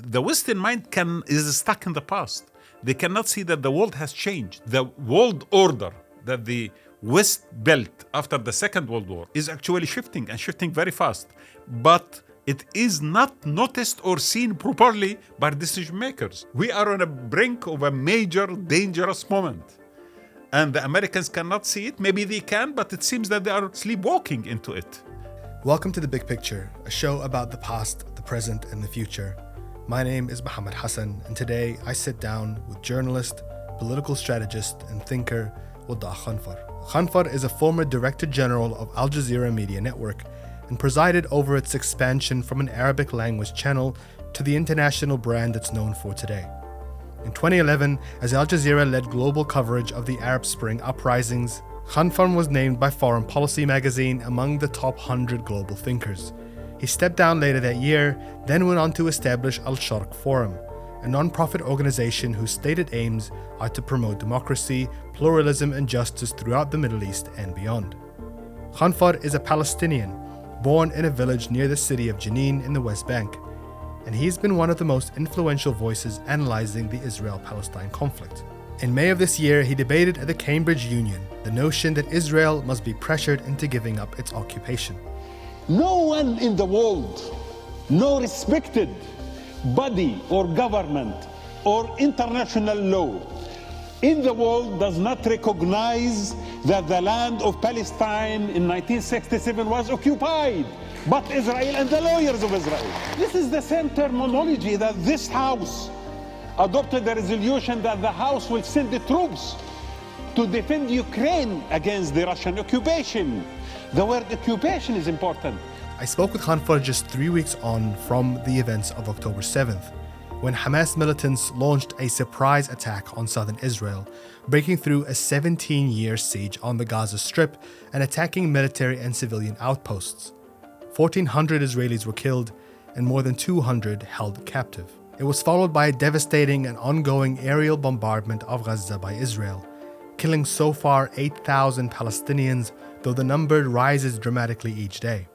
the Western mind is stuck in the past. They cannot see that the world has changed. The world order that the West built after the Second World War is actually shifting and shifting very fast. But it is not noticed or seen properly by decision makers. We are on a brink of a major, dangerous moment. And the Americans cannot see it. Maybe they can, but it seems that they are sleepwalking into it. Welcome to The Big Picture, a show about the past, the present, and the future. My name is Mohammed Hassan, and today I sit down with journalist, political strategist, and thinker Wadah Khanfar. Khanfar is a former Director General of Al Jazeera Media Network and presided over its expansion from an Arabic language channel to the international brand it's known for today. In 2011, as Al Jazeera led global coverage of the Arab Spring uprisings, Khanfar was named by Foreign Policy magazine among the top 100 global thinkers. He stepped down later that year, then went on to establish Al-Sharq Forum, a non-profit organization whose stated aims are to promote democracy, pluralism and justice throughout the Middle East and beyond. Khanfar is a Palestinian, born in a village near the city of Jenin in the West Bank, and he's been one of the most influential voices analyzing the Israel-Palestine conflict. In May of this year, he debated at the Cambridge Union the notion that Israel must be pressured into giving up its occupation. No one in the world, no respected body or government or international law in the world does not recognize that the land of Palestine in 1967 was occupied, but Israel and the lawyers of Israel. This is the same terminology that this House adopted a resolution that the House will send the troops to defend Ukraine against the Russian occupation. The word occupation is important. I spoke with Khanfar just 3 weeks on from the events of October 7th, when Hamas militants launched a surprise attack on southern Israel, breaking through a 17-year siege on the Gaza Strip and attacking military and civilian outposts. 1,400 Israelis were killed and more than 200 held captive. It was followed by a devastating and ongoing aerial bombardment of Gaza by Israel, killing so far 8,000 Palestinians, though the number rises dramatically each day.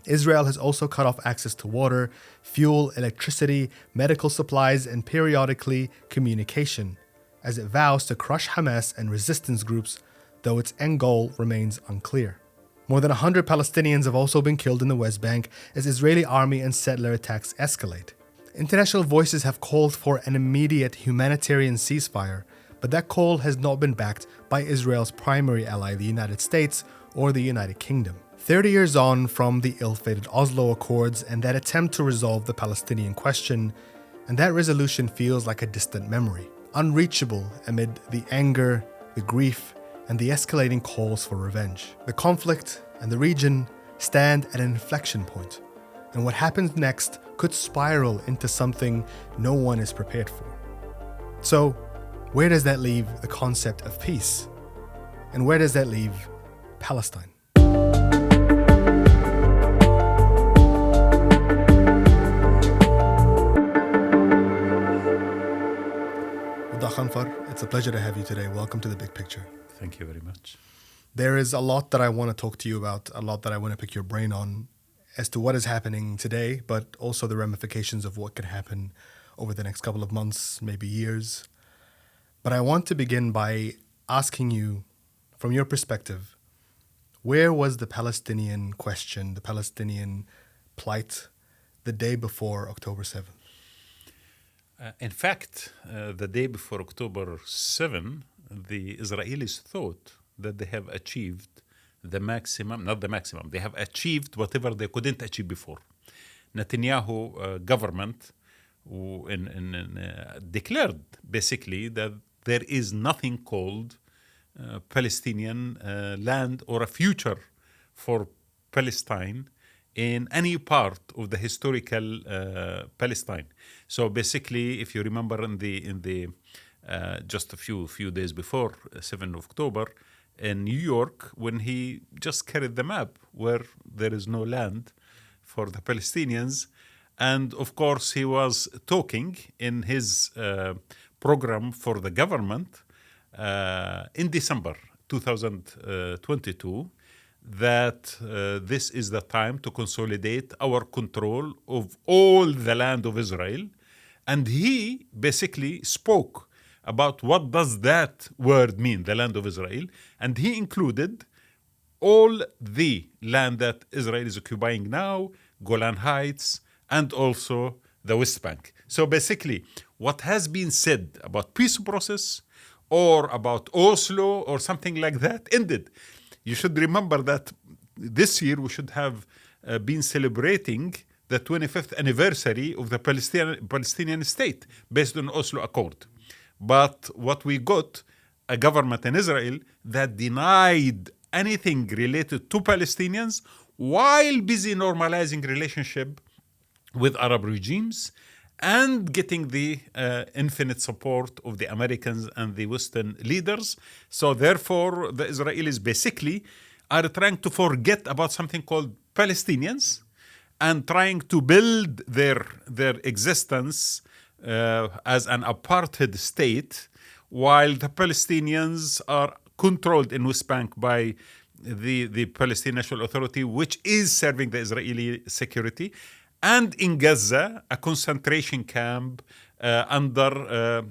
Israel has also cut off access to water, fuel, electricity, medical supplies, and periodically communication, as it vows to crush Hamas and resistance groups, though its end goal remains unclear. More than 100 Palestinians have also been killed in the West Bank as Israeli army and settler attacks escalate. International voices have called for an immediate humanitarian ceasefire, but that call has not been backed by Israel's primary ally, the United States or the United Kingdom. 30 years on from the ill-fated Oslo Accords and that attempt to resolve the Palestinian question, and that resolution feels like a distant memory, unreachable amid the anger, the grief, and the escalating calls for revenge. The conflict and the region stand at an inflection point, and what happens next could spiral into something no one is prepared for. So, where does that leave the concept of peace? And where does that leave Palestine? Wadah Khanfar, it's a pleasure to have you today. Welcome to The Big Picture. Thank you very much. There is a lot that I want to talk to you about, a lot that I want to pick your brain on as to what is happening today, but also the ramifications of what could happen over the next couple of months, maybe years. But I want to begin by asking you, from your perspective, where was the Palestinian question, the Palestinian plight, the day before October 7th? In fact, the day before October 7, the Israelis thought that they have achieved the maximum, not the maximum, they have achieved whatever they couldn't achieve before. Netanyahu government declared basically that there is nothing called Palestinian land or a future for Palestine in any part of the historical Palestine. So basically, if you remember in the just a few days before 7th of October, in New York, when he just carried the map where there is no land for the Palestinians, and of course he was talking in his program for the government in December 2022 that this is the time to consolidate our control of all the land of Israel. And he basically spoke about what does that word mean, the land of Israel. And he included all the land that Israel is occupying now, Golan Heights, and also the West Bank. So basically, what has been said about peace process or about Oslo or something like that ended. You should remember that this year we should have been celebrating the 25th anniversary of the Palestinian state based on Oslo Accord. But what we got, a government in Israel that denied anything related to Palestinians while busy normalizing relationship with Arab regimes and getting the infinite support of the Americans and the Western leaders. So therefore, the Israelis basically are trying to forget about something called Palestinians and trying to build their existence as an apartheid state, while the Palestinians are controlled in West Bank by the Palestinian National Authority, which is serving the Israeli security, and in Gaza, a concentration camp under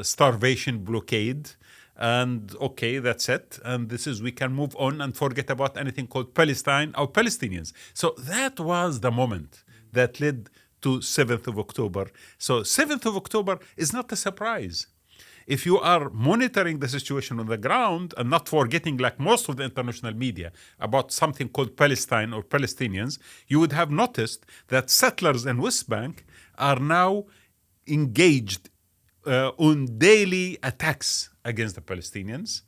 starvation blockade. And okay, that's it. And this is, we can move on and forget about anything called Palestine or Palestinians. So that was the moment that led to 7th of October. So 7th of October is not a surprise. If you are monitoring the situation on the ground and not forgetting, like most of the international media, about something called Palestine or Palestinians, you would have noticed that settlers in West Bank are now engaged on daily attacks against the Palestinians.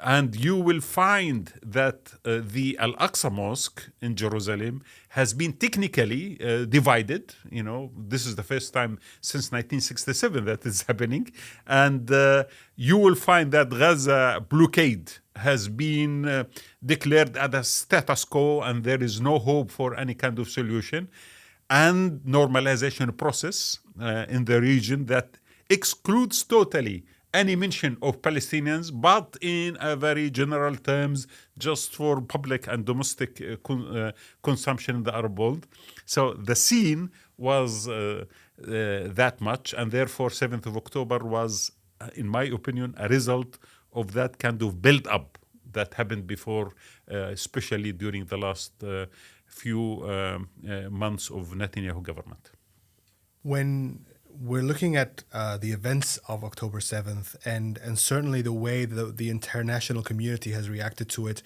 And you will find that the Al-Aqsa Mosque in Jerusalem has been technically divided. You know, this is the first time since 1967 that is happening. And you will find that Gaza blockade has been declared as a status quo, and there is no hope for any kind of solution. And normalization process in the region that excludes totally any mention of Palestinians, but in a very general terms, just for public and domestic consumption in the Arab world. So the scene was that much, and therefore 7th of October was, in my opinion, a result of that kind of build-up that happened before, especially during the last few months of Netanyahu government. When we're looking at the events of October 7th and certainly the way the international community has reacted to it,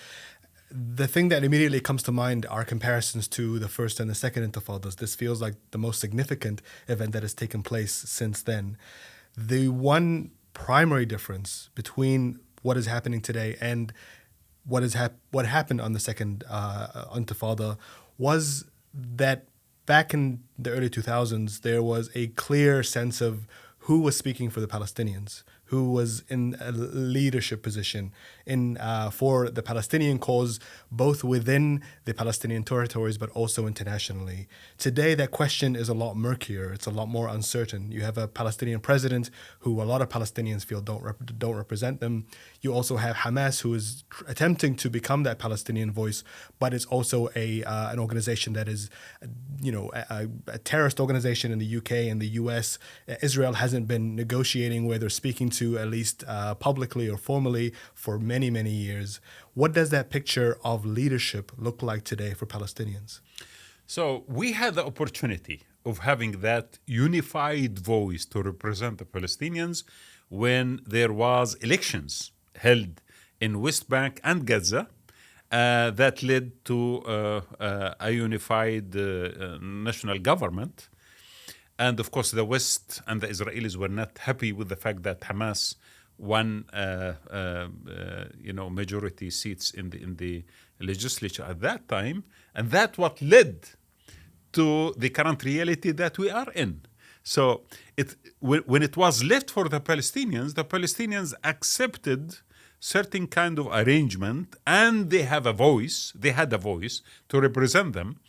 the thing that immediately comes to mind are comparisons to the first and the second intifadas. This feels like the most significant event that has taken place since then. The one primary difference between what is happening today and what happened on the second intifada was that back in the early 2000s, there was a clear sense of who was speaking for the Palestinians, who was in a leadership position for the Palestinian cause, both within the Palestinian territories, but also internationally. Today, that question is a lot murkier. It's a lot more uncertain. You have a Palestinian president who a lot of Palestinians feel don't represent them. You also have Hamas, who is attempting to become that Palestinian voice, but it's also an organization that is, a terrorist organization in the UK and the US. Israel hasn't been negotiating where they're speaking to, at least publicly or formally, for many, many years. What does that picture of leadership look like today for Palestinians? So we had the opportunity of having that unified voice to represent the Palestinians when there was elections held in West Bank and Gaza that led to a unified national government. And of course, the West and the Israelis were not happy with the fact that Hamas won, majority seats in the legislature at that time, and that what led to the current reality that we are in. So, when it was left for the Palestinians accepted certain kind of arrangement, and they had a voice to represent them,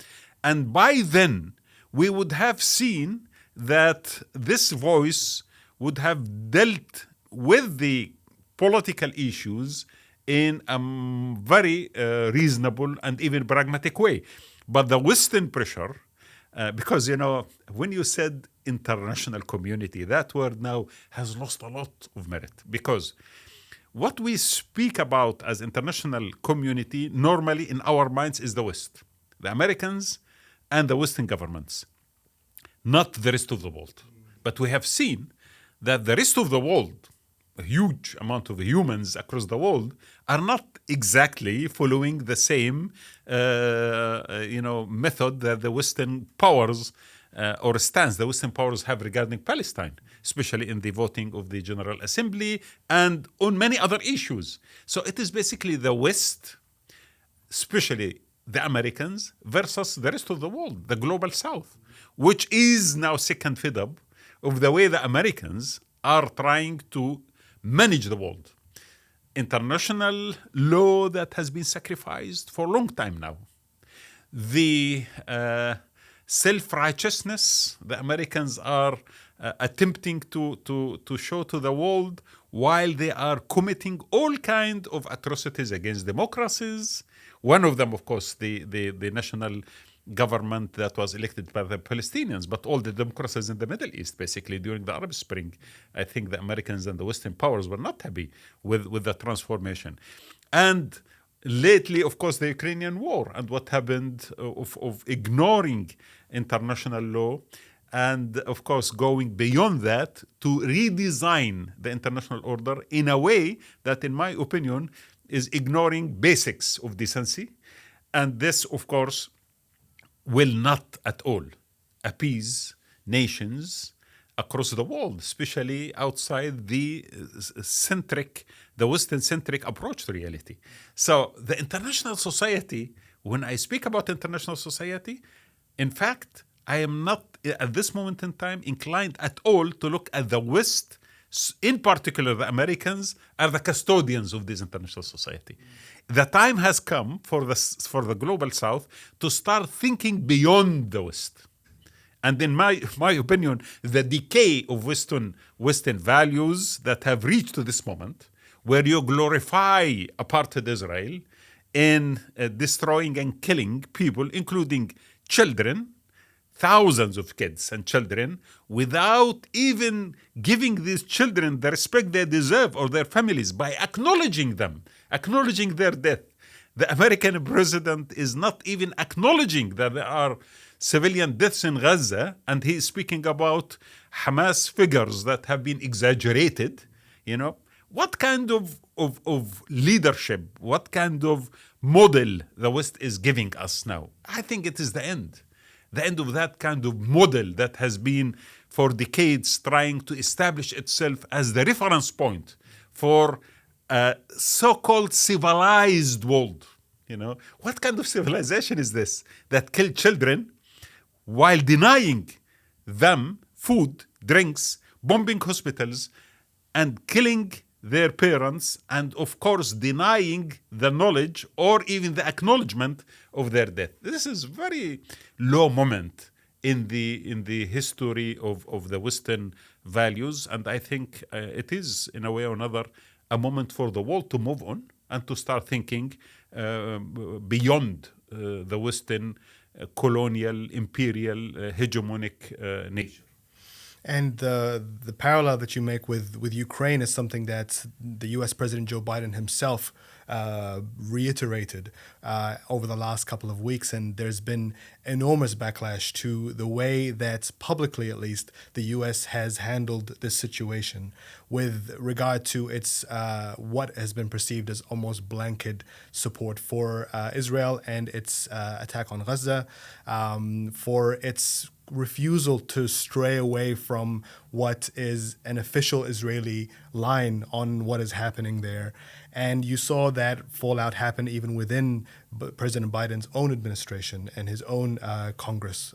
and by then we would have seen that this voice would have dealt with the political issues in a very reasonable and even pragmatic way. But the Western pressure, because, when you said international community, that word now has lost a lot of merit, because what we speak about as international community normally in our minds is the West, the Americans and the Western governments, not the rest of the world. But we have seen that the rest of the world, a huge amount of humans across the world, are not exactly following the same method that the Western powers or stance the Western powers have regarding Palestine, especially in the voting of the General Assembly and on many other issues. So it is basically the West, especially the Americans, versus the rest of the world, the global South, which is now sick and fed up of the way the Americans are trying to manage the world. International law that has been sacrificed for a long time now. The self-righteousness the Americans are attempting to show to the world, while they are committing all kinds of atrocities against democracies. One of them, of course, the national government that was elected by the Palestinians, but all the democracies in the Middle East, basically, during the Arab Spring. I think the Americans and the Western powers were not happy with the transformation. And lately, of course, the Ukrainian war and what happened of ignoring international law, and, of course, going beyond that to redesign the international order in a way that, in my opinion, is ignoring basics of decency. And this, of course, will not at all appease nations across the world, especially outside the Western-centric approach to reality. So the international society, when I speak about international society, in fact, I am not, at this moment in time, inclined at all to look at the West, in particular the Americans, are the custodians of this international society. The time has come for the global South to start thinking beyond the West. And in my opinion, the decay of Western values that have reached to this moment, where you glorify apartheid Israel in destroying and killing people, including children, thousands of kids and children, without even giving these children the respect they deserve, or their families, by acknowledging them, acknowledging their death. The American president is not even acknowledging that there are civilian deaths in Gaza, and he is speaking about Hamas figures that have been exaggerated. What kind of leadership, what kind of model the West is giving us now? I think it is the end of that kind of model that has been for decades trying to establish itself as the reference point for a so-called civilized world. What kind of civilization is this that kill children while denying them food, drinks, bombing hospitals, and killing their parents, and of course denying the knowledge or even the acknowledgement of their death? This is very low moment in the history of the Western values, and I think it is, in a way or another, a moment for the world to move on and to start thinking beyond the Western colonial, imperial, hegemonic nature. And the parallel that you make with Ukraine is something that the U.S. President Joe Biden himself reiterated over the last couple of weeks. And there's been enormous backlash to the way that, publicly at least, the U.S. has handled this situation with regard to its what has been perceived as almost blanket support for Israel and its attack on Gaza, for its refusal to stray away from what is an official Israeli line on what is happening there. And you saw that fallout happen even within President Biden's own administration and his own Congress.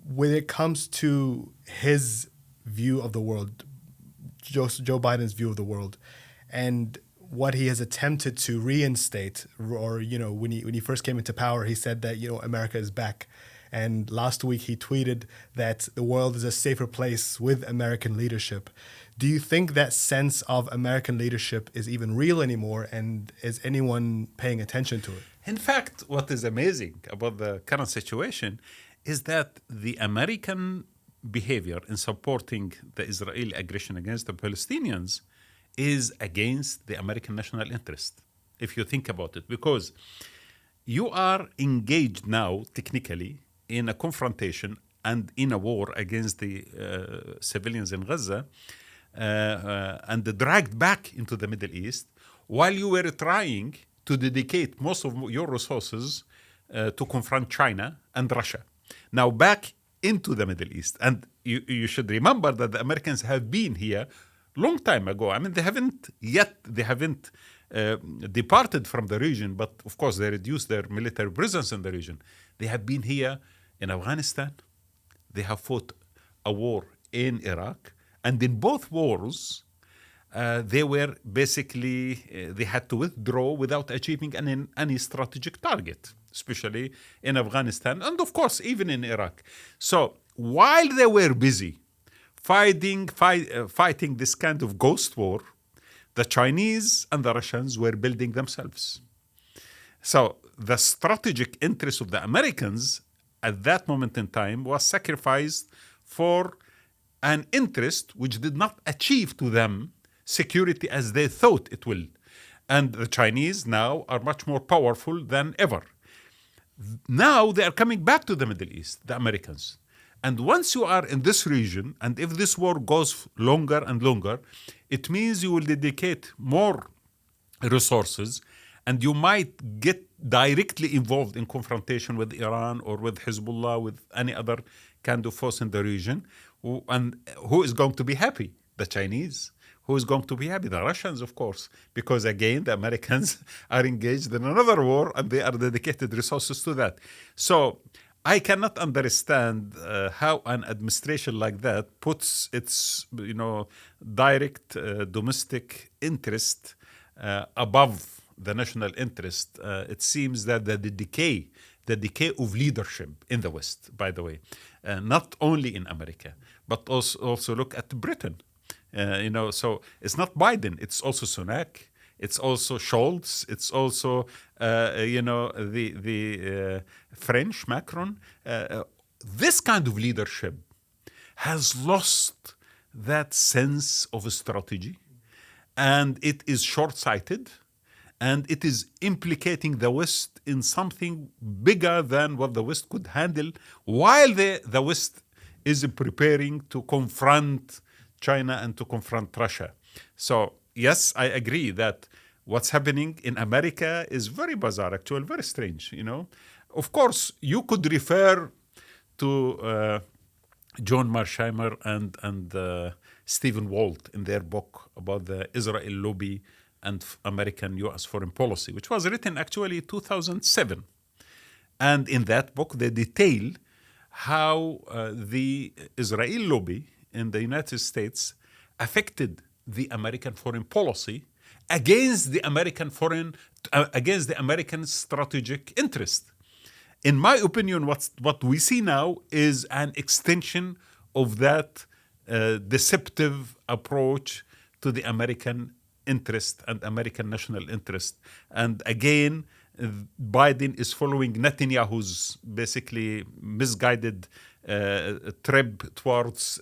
When it comes to his view of the world, Joe Biden's view of the world, and what he has attempted to reinstate, or when he first came into power, he said that America is back. And last week he tweeted that the world is a safer place with American leadership. Do you think that sense of American leadership is even real anymore, and is anyone paying attention to it? In fact, what is amazing about the current situation is that the American behavior in supporting the Israeli aggression against the Palestinians is against the American national interest, if you think about it, because you are engaged now, technically, in a confrontation and in a war against the civilians in Gaza, and dragged back into the Middle East, while you were trying to dedicate most of your resources to confront China and Russia. Now back into the Middle East. And you should remember that the Americans have been here long time ago. I mean, they haven't departed from the region, but of course they reduced their military presence in the region. They have been here in Afghanistan. They have fought a war in Iraq. And in both wars, they were basically, they had to withdraw without achieving any strategic target, especially in Afghanistan and, of course, even in Iraq. So while they were busy fighting this kind of ghost war, the Chinese and the Russians were building themselves. So the strategic interest of the Americans at that moment in time was sacrificed for an interest which did not achieve to them security as they thought it will. And the Chinese now are much more powerful than ever. Now they are coming back to the Middle East, the Americans. And once you are in this region, and if this war goes longer and longer, it means you will dedicate more resources and you might get directly involved in confrontation with Iran or with Hezbollah, with any other kind of force in the region. And who is going to be happy? The Chinese. Who is going to be happy? The Russians, of course, because again, the Americans are engaged in another war and they are dedicated resources to that. So I cannot understand how an administration like that puts its, direct domestic interest above the national interest. It seems that the decay of leadership in the West, by the way, not only in America, but also look at Britain. So it's not Biden, it's also Sunak, it's also Scholz, it's also, the French, Macron. This kind of leadership has lost that sense of strategy, and it is short-sighted, and it is implicating the West in something bigger than what the West could handle, while the West is preparing to confront China and to confront Russia. So, yes, I agree that what's happening in America is very bizarre, actually, very strange, Of course, you could refer to John Mearsheimer and Stephen Walt in their book about the Israel lobby and American-U.S. foreign policy, which was written actually in 2007. And in that book, they detail how the Israel lobby in the United States affected the American foreign policy against the American strategic interest. In my opinion, what we see now is an extension of that deceptive approach to the American interest and American national interest. And again, Biden is following Netanyahu's basically misguided trip towards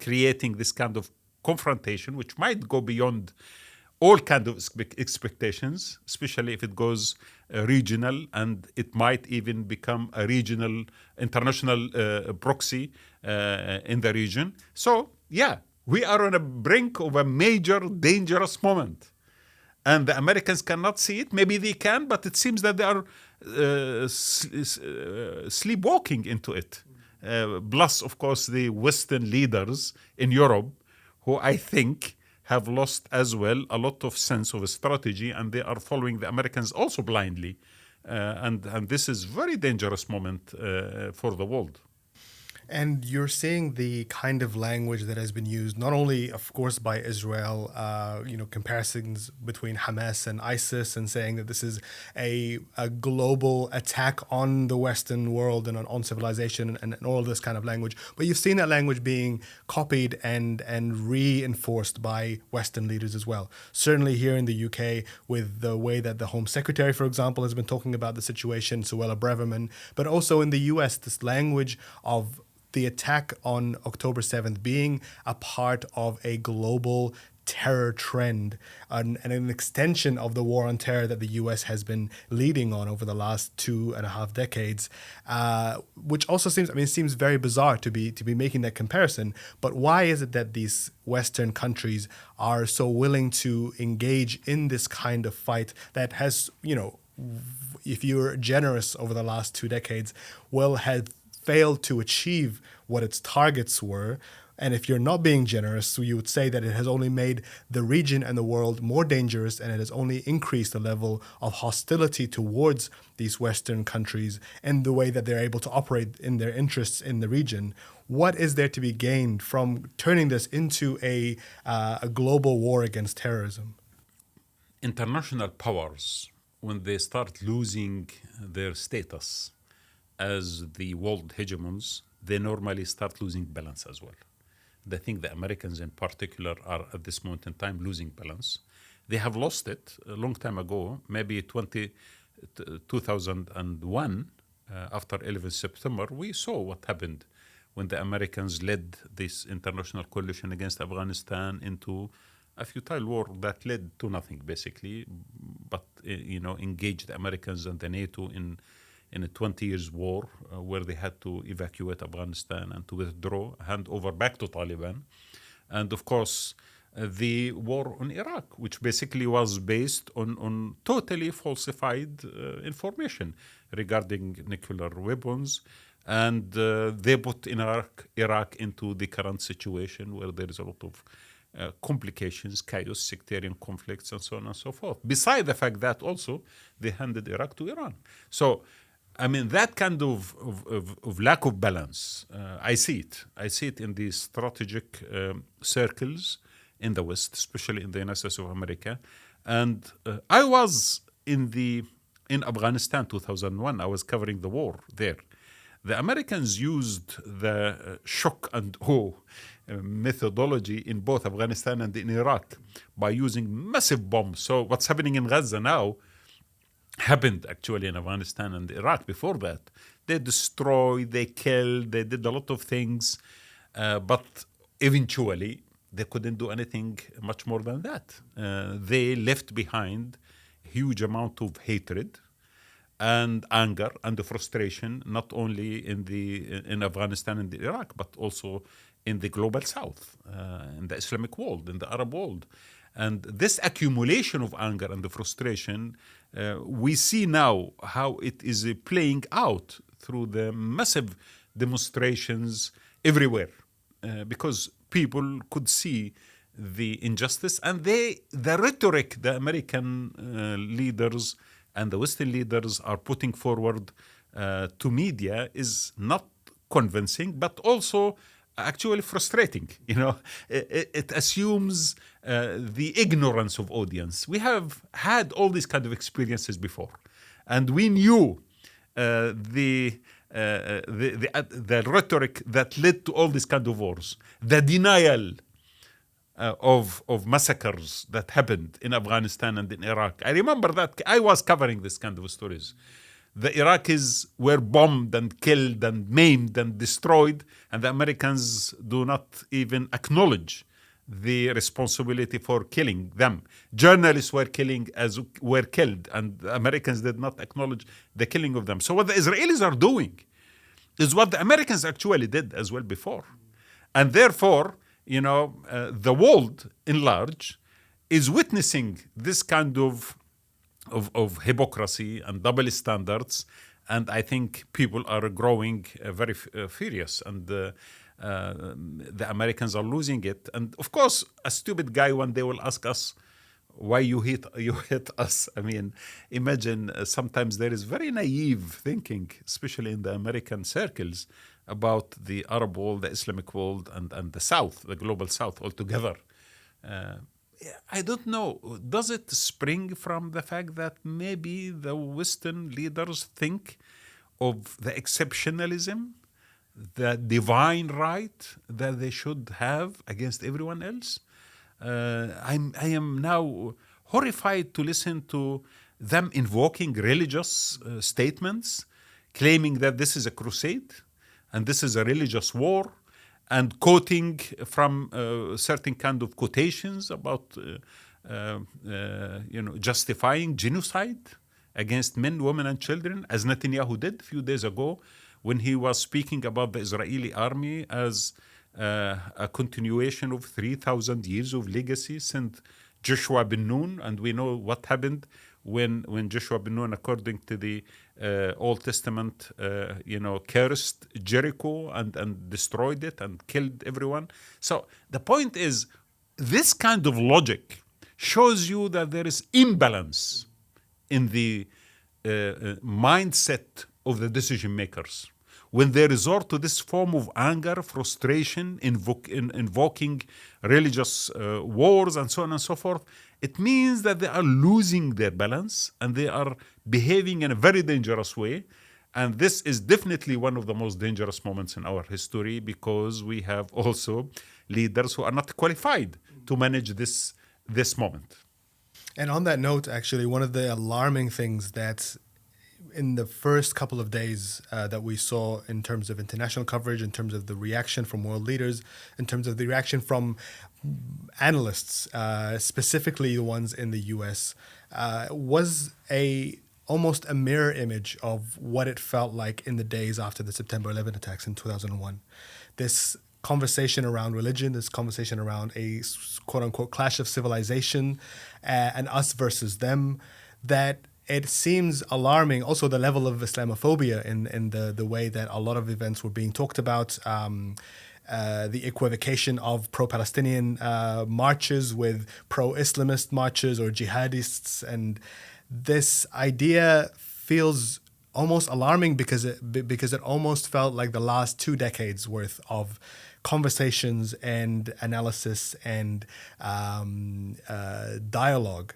creating this kind of confrontation, which might go beyond all kinds of expectations, especially if it goes regional, and it might even become a regional, international proxy in the region. So, yeah, we are on the brink of a major, dangerous moment. And the Americans cannot see it. Maybe they can, but it seems that they are sleepwalking into it. Plus, of course, the Western leaders in Europe, who I think have lost as well a lot of sense of strategy, and they are following the Americans also blindly. And this is a very dangerous moment for the world. And you're seeing the kind of language that has been used, not only, of course, by Israel, comparisons between Hamas and ISIS, and saying that this is a global attack on the Western world and on civilization, and all this kind of language. But you've seen that language being copied and reinforced by Western leaders as well. Certainly here in the UK, with the way that the Home Secretary, for example, has been talking about the situation, Suella Braverman, but also in the US, this language of the attack on October 7th being a part of a global terror trend and an extension of the war on terror that the US has been leading on over the last 2.5 decades, which also seems very bizarre to be making that comparison. But why is it that these Western countries are so willing to engage in this kind of fight that has, if you're generous over the last 2 decades, will have failed to achieve what its targets were? And if you're not being generous, so you would say that it has only made the region and the world more dangerous, and it has only increased the level of hostility towards these Western countries and the way that they're able to operate in their interests in the region. What is there to be gained from turning this into a global war against terrorism? International powers, when they start losing their status as the world hegemons, they normally start losing balance as well. I think the Americans in particular are at this moment in time losing balance. They have lost it a long time ago, maybe 2001, after 11 September. We saw what happened when the Americans led this international coalition against Afghanistan into a futile war that led to nothing, basically, but engaged the Americans and the NATO in a 20 years war where they had to evacuate Afghanistan and to withdraw, hand over back to Taliban. And of course, the war on Iraq, which basically was based on totally falsified information regarding nuclear weapons. And they put Iraq into the current situation where there is a lot of complications, chaos, sectarian conflicts, and so on and so forth. Beside the fact that also they handed Iraq to Iran. So, that kind of lack of balance, I see it. I see it in these strategic circles in the West, especially in the United States of America. And I was in Afghanistan 2001. I was covering the war there. The Americans used the shock and awe methodology in both Afghanistan and in Iraq by using massive bombs. So what's happening in Gaza now happened actually in Afghanistan and Iraq before that. They destroyed, they killed, they did a lot of things, but eventually they couldn't do anything much more than that. They left behind a huge amount of hatred and anger and the frustration, not only in Afghanistan and Iraq, but also in the global south, in the Islamic world, in the Arab world. And this accumulation of anger and the frustration, we see now how it is playing out through the massive demonstrations everywhere, because people could see the injustice and the rhetoric the American leaders and the Western leaders are putting forward to media is not convincing, but also actually frustrating. It assumes the ignorance of audience. We have had all these kind of experiences before, and we knew the rhetoric that led to all these kind of wars, the denial of massacres that happened in Afghanistan and in Iraq. I remember that I was covering this kind of stories. The Iraqis were bombed and killed and maimed and destroyed, and the Americans do not even acknowledge the responsibility for killing them. Journalists were killed, and the Americans did not acknowledge the killing of them. So what the Israelis are doing is what the Americans actually did as well before. And therefore, the world in large is witnessing this kind of hypocrisy and double standards, and I think people are growing very furious, and the Americans are losing it. And of course, a stupid guy one day will ask us, why you hit us? Imagine sometimes there is very naive thinking, especially in the American circles, about the Arab world, the Islamic world, and the South, the global South altogether. I don't know. Does it spring from the fact that maybe the Western leaders think of the exceptionalism, the divine right that they should have against everyone else? I am now horrified to listen to them invoking religious statements, claiming that this is a crusade and this is a religious war, and quoting from certain kind of quotations about justifying genocide against men, women, and children, as Netanyahu did a few days ago when he was speaking about the Israeli army as a continuation of 3,000 years of legacy since Joshua ben Nun. And we know what happened when Joshua ben Nun, according to the Old Testament, cursed Jericho and destroyed it and killed everyone. So the point is, this kind of logic shows you that there is imbalance in the mindset of the decision makers. When they resort to this form of anger, frustration, invoking religious wars and so on and so forth, it means that they are losing their balance and they are behaving in a very dangerous way. And this is definitely one of the most dangerous moments in our history, because we have also leaders who are not qualified to manage this moment. And on that note, actually, one of the alarming things that in the first couple of days that we saw in terms of international coverage, in terms of the reaction from world leaders, in terms of the reaction from analysts, specifically the ones in the US, was almost a mirror image of what it felt like in the days after the September 11 attacks in 2001. This conversation around religion, this conversation around a quote-unquote clash of civilization and us versus them, that it seems alarming. Also, the level of Islamophobia in the way that a lot of events were being talked about, the equivocation of pro-Palestinian marches with pro-Islamist marches or jihadists. And this idea feels almost alarming because it almost felt like the last 2 decades worth of conversations and analysis and dialogue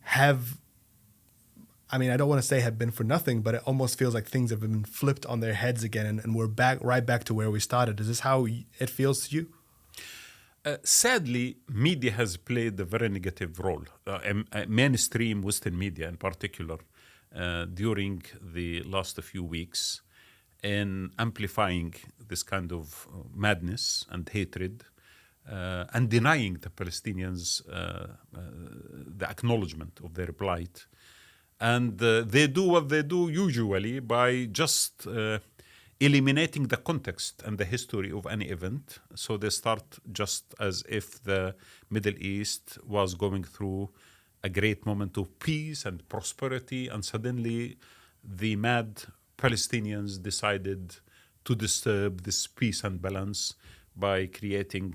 have, I mean, I don't want to say have been for nothing, but it almost feels like things have been flipped on their heads again, and we're right back to where we started. Is this how it feels to you? Sadly, media has played a very negative role, mainstream Western media in particular, during the last few weeks, in amplifying this kind of madness and hatred, and denying the Palestinians the acknowledgement of their plight. And they do what they do usually by just eliminating the context and the history of any event. So they start just as if the Middle East was going through a great moment of peace and prosperity, and suddenly the mad Palestinians decided to disturb this peace and balance by creating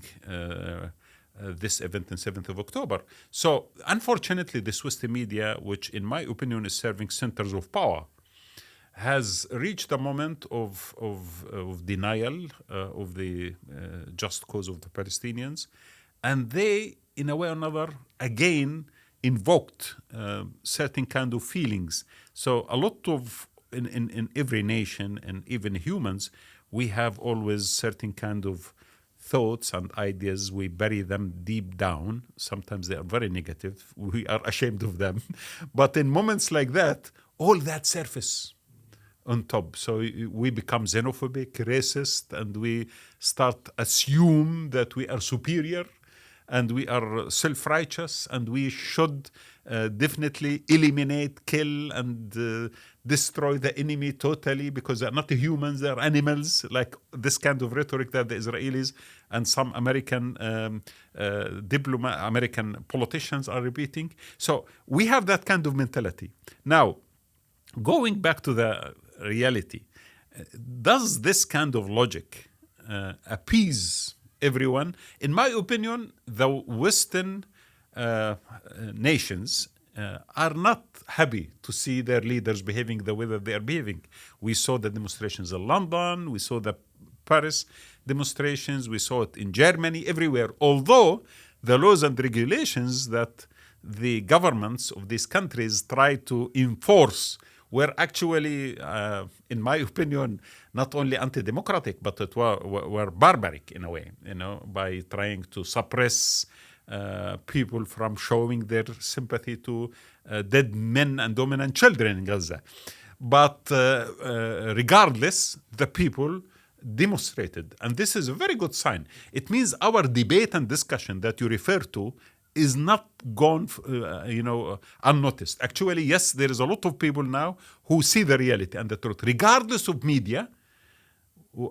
this event on 7th of October. So, unfortunately, the Swiss media, which in my opinion is serving centers of power, has reached a moment of denial of the just cause of the Palestinians. And they, in a way or another, again invoked certain kind of feelings. So a lot of, in every nation and even humans, we have always certain kind of thoughts and ideas. We bury them deep down. Sometimes they are very negative. We are ashamed of them. But in moments like that, all that surface on top. So we become xenophobic, racist, and we start assume that we are superior and we are self-righteous, and we should definitely eliminate, kill, and destroy the enemy totally, because they're not humans, they're animals, like this kind of rhetoric that the Israelis and some American American politicians are repeating. So we have that kind of mentality. Now, going back to the reality, does this kind of logic appease everyone? In my opinion, the Western nations are not happy to see their leaders behaving the way that they are behaving. We saw the demonstrations in London. We saw the Paris demonstrations. We saw it in Germany, everywhere. Although the laws and regulations that the governments of these countries try to enforce were actually, in my opinion, not only anti-democratic, but it were barbaric in a way, by trying to suppress people from showing their sympathy to dead men and women and children in Gaza. But regardless, the people demonstrated. And this is a very good sign. It means our debate and discussion that you refer to is not gone, unnoticed. Actually, yes, there is a lot of people now who see the reality and the truth, regardless of media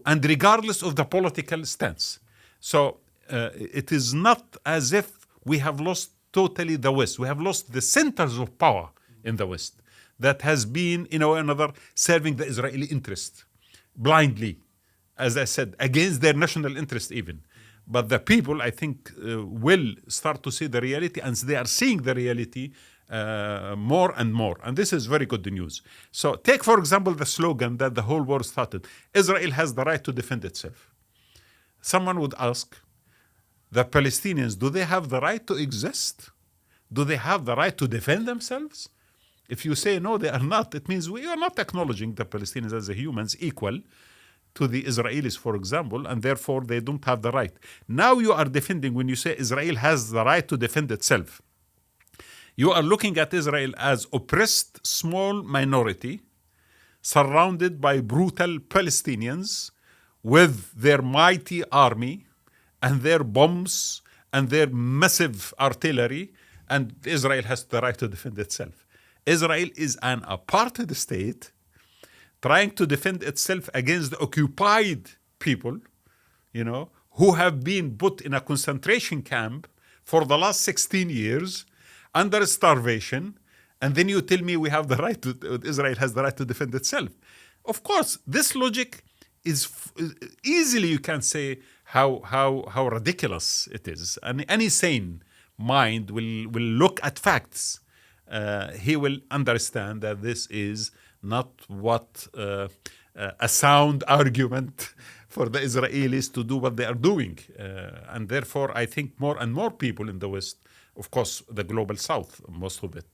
and regardless of the political stance. So it is not as if we have lost totally the West. We have lost the centers of power in the West that has been, in a way or another, serving the Israeli interest blindly, as I said, against their national interest even. But the people, I think, will start to see the reality, and they are seeing the reality more and more. And this is very good news. So take, for example, the slogan that the whole world started. Israel has the right to defend itself. Someone would ask, the Palestinians, do they have the right to exist? Do they have the right to defend themselves? If you say no, they are not, it means we are not acknowledging the Palestinians as humans equal to the Israelis, for example, and therefore they don't have the right. Now you are defending, when you say Israel has the right to defend itself, you are looking at Israel as oppressed small minority surrounded by brutal Palestinians with their mighty army and their bombs and their massive artillery, and Israel has the right to defend itself. Israel is an apartheid state trying to defend itself against the occupied people, who have been put in a concentration camp for the last 16 years under starvation, and then you tell me we have the right to, Israel has the right to defend itself. Of course, this logic is easily, you can say, how ridiculous it is. And any sane mind will look at facts. He will understand that this is not what a sound argument for the Israelis to do what they are doing. And therefore, I think more and more people in the West, of course, the global South, most of it,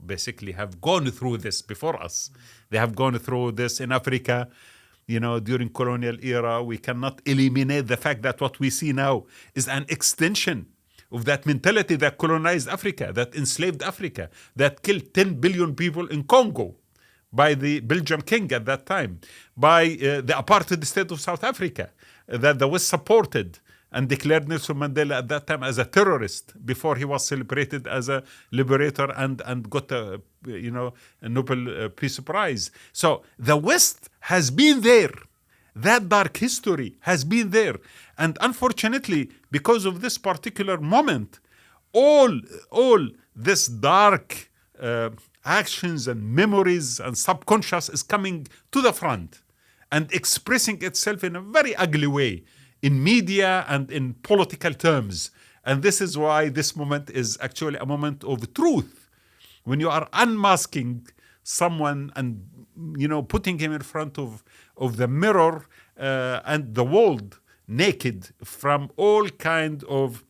basically have gone through this before us. They have gone through this in Africa, during colonial era. We cannot eliminate the fact that what we see now is an extension of that mentality that colonized Africa, that enslaved Africa, that killed 10 billion people in Congo by the Belgian king at that time, by the apartheid state of South Africa, that the West supported and declared Nelson Mandela at that time as a terrorist before he was celebrated as a liberator and got a Nobel Peace Prize. So the West has been there. That dark history has been there. And unfortunately, because of this particular moment, all this dark actions and memories and subconscious is coming to the front and expressing itself in a very ugly way in media and in political terms. And this is why this moment is actually a moment of truth. When you are unmasking someone and putting him in front of the mirror and the world naked from all kind of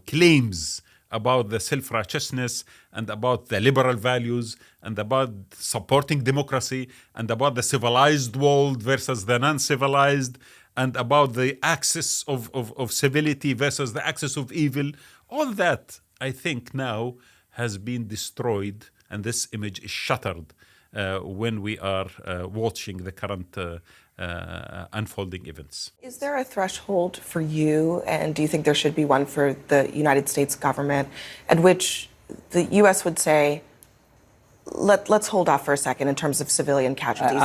claims about the self-righteousness and about the liberal values and about supporting democracy and about the civilized world versus the non-civilized and about the axis of civility versus the axis of evil. All that, I think, now has been destroyed, and this image is shattered when we are watching the current unfolding events. Is there a threshold for you, and do you think there should be one for the United States government, at which the U.S. would say, let's hold off for a second in terms of civilian casualties?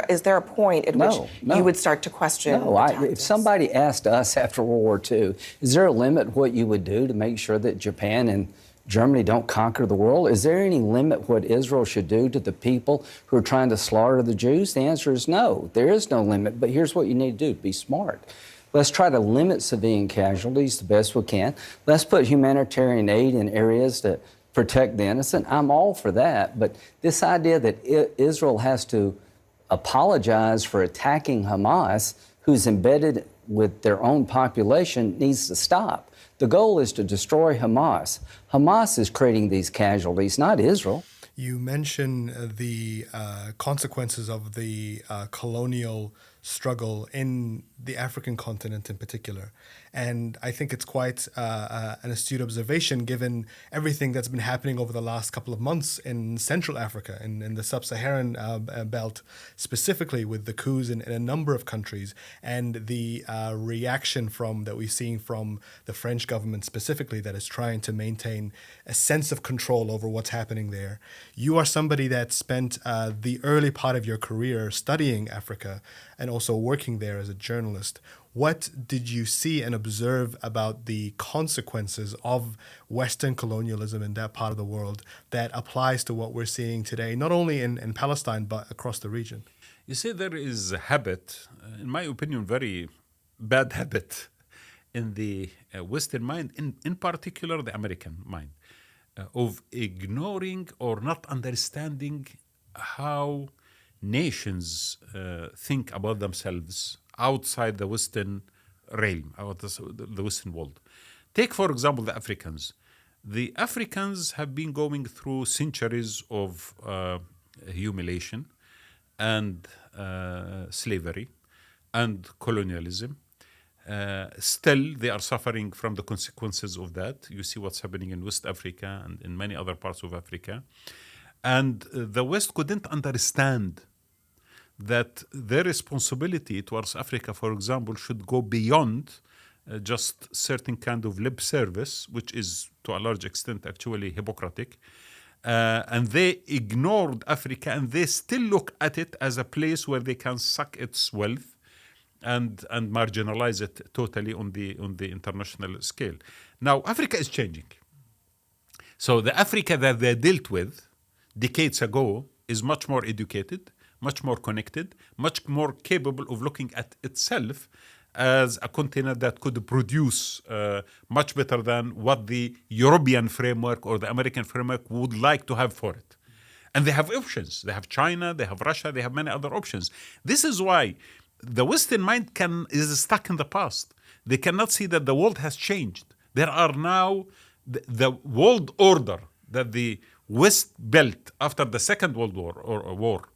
Is there a point at which you would start to question? If somebody asked us after World War II, is there a limit what you would do to make sure that Japan and Germany don't conquer the world? Is there any limit what Israel should do to the people who are trying to slaughter the Jews? The answer is no. There is no limit, but here's what you need to do. Be smart. Let's try to limit civilian casualties the best we can. Let's put humanitarian aid in areas to protect the innocent. I'm all for that, but this idea that Israel has to apologize for attacking Hamas who's embedded with their own population needs to stop. The goal is to destroy Hamas. Hamas is creating these casualties, not Israel. You mention the consequences of the colonial struggle in the African continent in particular. And I think it's quite an astute observation given everything that's been happening over the last couple of months in Central Africa, in the sub-Saharan belt, specifically with the coups in a number of countries, and the reaction that we've seen from the French government specifically that is trying to maintain a sense of control over what's happening there. You are somebody that spent the early part of your career studying Africa and also working there as a journalist. What did you see and observe about the consequences of Western colonialism in that part of the world that applies to what we're seeing today, not only in Palestine, but across the region? You see, there is a habit, in my opinion, very bad habit in the Western mind, in particular the American mind, of ignoring or not understanding how nations think about themselves outside the Western realm, out the Western world. Take, for example, the Africans. The Africans have been going through centuries of humiliation and slavery and colonialism. Still, they are suffering from the consequences of that. You see what's happening in West Africa and in many other parts of Africa. And the West couldn't understand that their responsibility towards Africa, for example, should go beyond just certain kind of lip service, which is to a large extent actually Hippocratic. And they ignored Africa, and they still look at it as a place where they can suck its wealth and marginalize it totally on the international scale. Now, Africa is changing. So the Africa that they dealt with decades ago is much more educated, much more connected, much more capable of looking at itself as a continent that could produce much better than what the European framework or the American framework would like to have for it. And they have options. They have China, they have Russia, they have many other options. This is why the Western mind is stuck in the past. They cannot see that the world has changed. There are now the world order that the West built after the Second World War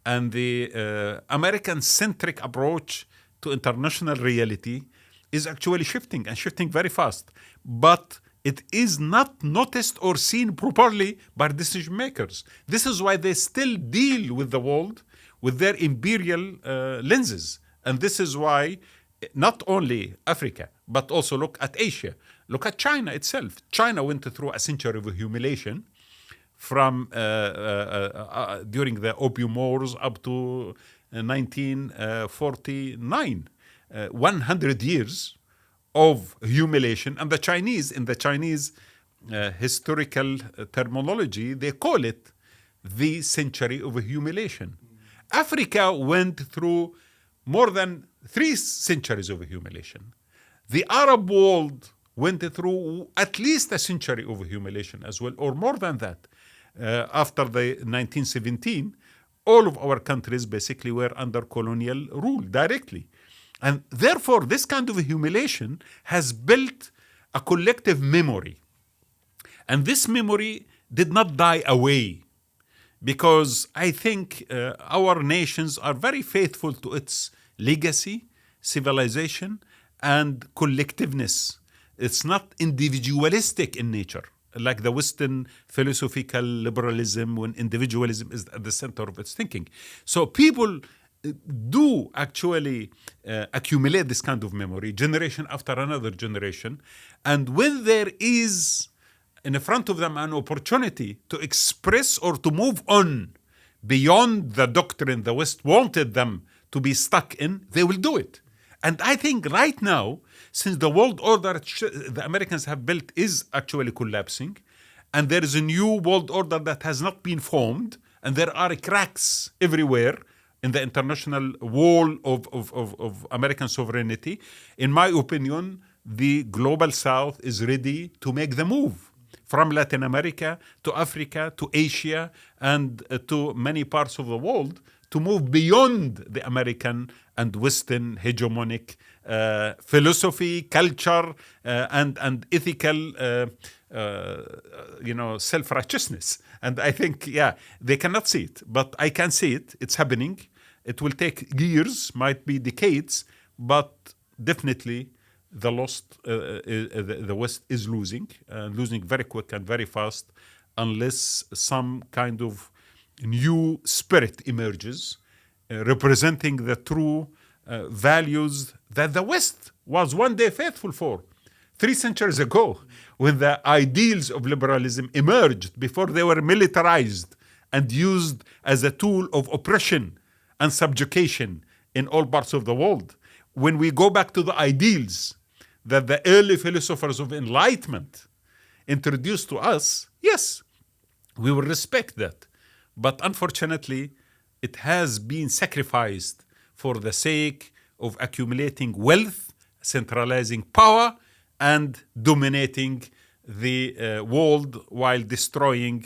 and the American-centric approach to international reality is actually shifting and shifting very fast. But it is not noticed or seen properly by decision makers. This is why they still deal with the world with their imperial lenses. And this is why not only Africa, but also look at Asia. Look at China itself. China went through a century of humiliation from during the Opium Wars up to 1949. 100 years of humiliation. And the Chinese, in the Chinese historical terminology, they call it the century of humiliation. Africa went through more than 3 centuries of humiliation. The Arab world went through at least a century of humiliation as well, or more than that. After the 1917, all of our countries basically were under colonial rule directly. And therefore, this kind of humiliation has built a collective memory. And this memory did not die away, because I think our nations are very faithful to its legacy, civilization, and collectiveness. It's not individualistic in nature, like the Western philosophical liberalism, when individualism is at the center of its thinking. So people do actually accumulate this kind of memory, generation after another generation. And when there is in front of them an opportunity to express or to move on beyond the doctrine the West wanted them to be stuck in, they will do it. And I think right now, since the world order the Americans have built is actually collapsing, and there is a new world order that has not been formed, and there are cracks everywhere in the international wall of American sovereignty, in my opinion, the global South is ready to make the move from Latin America to Africa to Asia and to many parts of the world to move beyond the American and Western hegemonic philosophy, culture, and ethical, self-righteousness. And I think, they cannot see it, but I can see it. It's happening. It will take years, might be decades, but definitely the West is losing very quick and very fast, unless some kind of new spirit emerges, representing the true values that the West was one day faithful for. 3 centuries ago, when the ideals of liberalism emerged, before they were militarized and used as a tool of oppression and subjugation in all parts of the world. When we go back to the ideals that the early philosophers of enlightenment introduced to us, yes, we will respect that. But unfortunately, it has been sacrificed for the sake of accumulating wealth, centralizing power, and dominating the world while destroying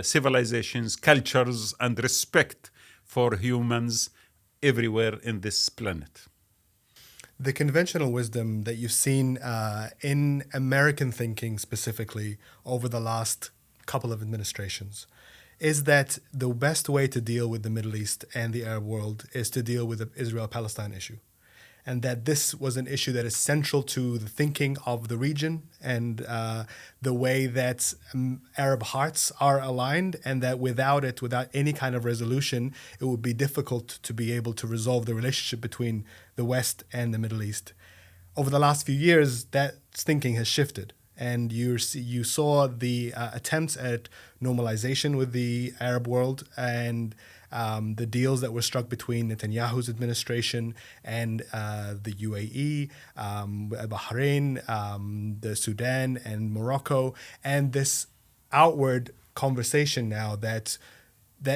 civilizations, cultures, and respect for humans everywhere in this planet. The conventional wisdom that you've seen in American thinking specifically over the last couple of administrations is that the best way to deal with the Middle East and the Arab world is to deal with the Israel-Palestine issue. And that this was an issue that is central to the thinking of the region and the way that Arab hearts are aligned, and that without any kind of resolution, it would be difficult to be able to resolve the relationship between the West and the Middle East. Over the last few years, that thinking has shifted. And you saw the attempts at normalization with the Arab world and the deals that were struck between Netanyahu's administration and the UAE, Bahrain, the Sudan, and Morocco, and this outward conversation now that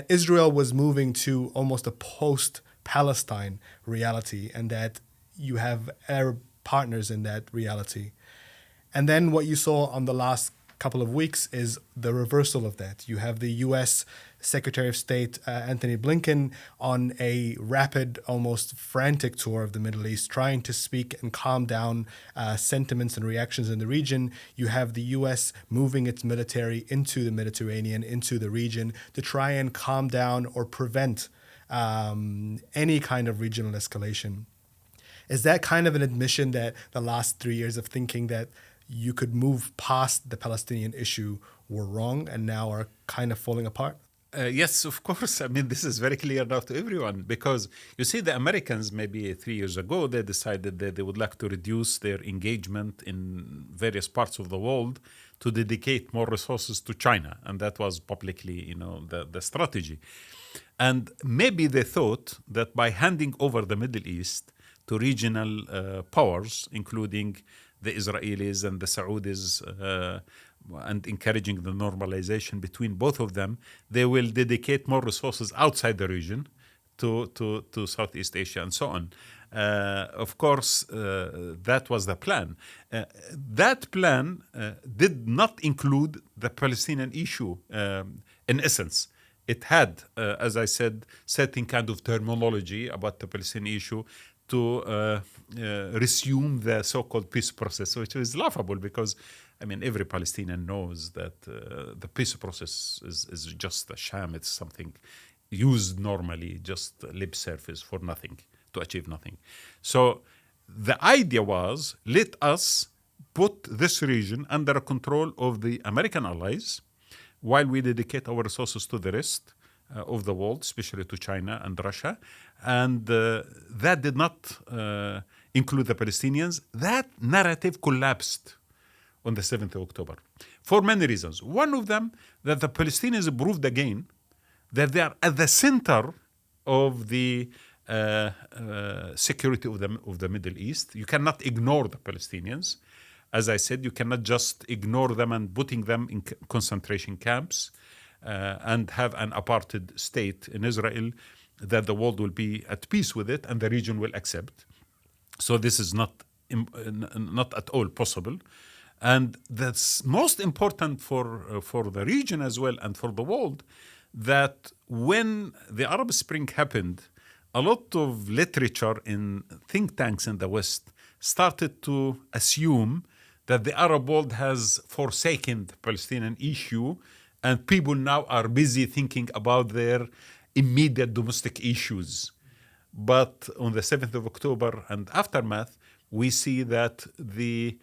Israel was moving to almost a post-Palestine reality, and that you have Arab partners in that reality. And then what you saw on the last couple of weeks is the reversal of that. You have the U.S. Secretary of State Antony Blinken on a rapid, almost frantic tour of the Middle East, trying to speak and calm down sentiments and reactions in the region. You have the U.S. moving its military into the Mediterranean, into the region, to try and calm down or prevent any kind of regional escalation. Is that kind of an admission that the last 3 years of thinking that you could move past the Palestinian issue were wrong and now are kind of falling apart? Yes, of course. I mean, this is very clear now to everyone, because you see, the Americans maybe 3 years ago, they decided that they would like to reduce their engagement in various parts of the world to dedicate more resources to China. And that was publicly, the strategy. And maybe they thought that by handing over the Middle East to regional powers, including the Israelis and the Saudis, and encouraging the normalization between both of them, they will dedicate more resources outside the region to Southeast Asia and so on. Of course, that was the plan. That plan did not include the Palestinian issue in essence. It had, as I said, certain kind of terminology about the Palestinian issue to resume the so-called peace process, which is laughable because, every Palestinian knows that the peace process is just a sham. It's something used normally, just lip service for nothing, to achieve nothing. So the idea was, let us put this region under control of the American allies while we dedicate our resources to the rest of the world, especially to China and Russia. And that did not include the Palestinians. That narrative collapsed on the 7th of October for many reasons. One of them, that the Palestinians proved again that they are at the center of the security of the Middle East. You cannot ignore the Palestinians. As I said, you cannot just ignore them and putting them in concentration camps and have an apartheid state in Israel that the world will be at peace with it and the region will accept. So this is not at all possible. And that's most important for the region as well and for the world, that when the Arab Spring happened, a lot of literature in think tanks in the West started to assume that the Arab world has forsaken the Palestinian issue and people now are busy thinking about their immediate domestic issues. But on the 7th of October and aftermath, we see that the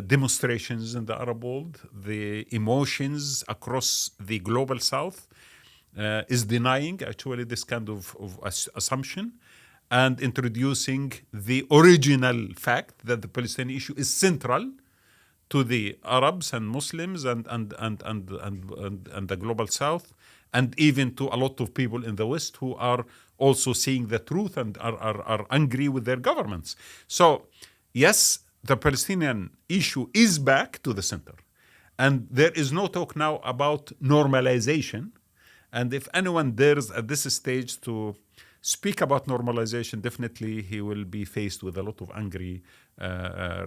demonstrations in the Arab world, the emotions across the global South, is denying actually this kind of assumption and introducing the original fact that the Palestinian issue is central to the Arabs and Muslims and the global South, and even to a lot of people in the West who are also seeing the truth and are angry with their governments. So, yes, the Palestinian issue is back to the center. And there is no talk now about normalization. And if anyone dares at this stage to speak about normalization, definitely he will be faced with a lot of angry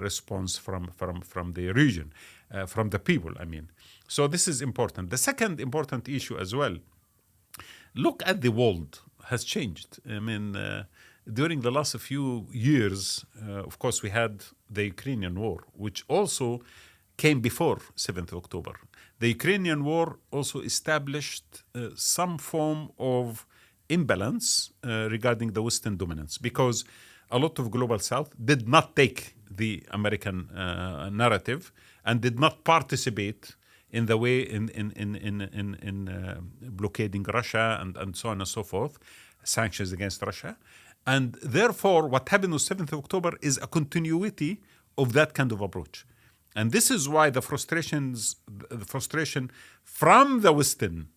response from the region, from the people, I mean. So this is important. The second important issue as well, look at the world has changed. I mean, during the last few years, of course, we had the Ukrainian war, which also came before 7th of October. The Ukrainian war also established some form of imbalance regarding the Western dominance, because a lot of global South did not take the American narrative and did not participate in the way in blockading Russia and so on and so forth, sanctions against Russia. And therefore, what happened on 7th of October is a continuity of that kind of approach. And this is why the frustration from the Western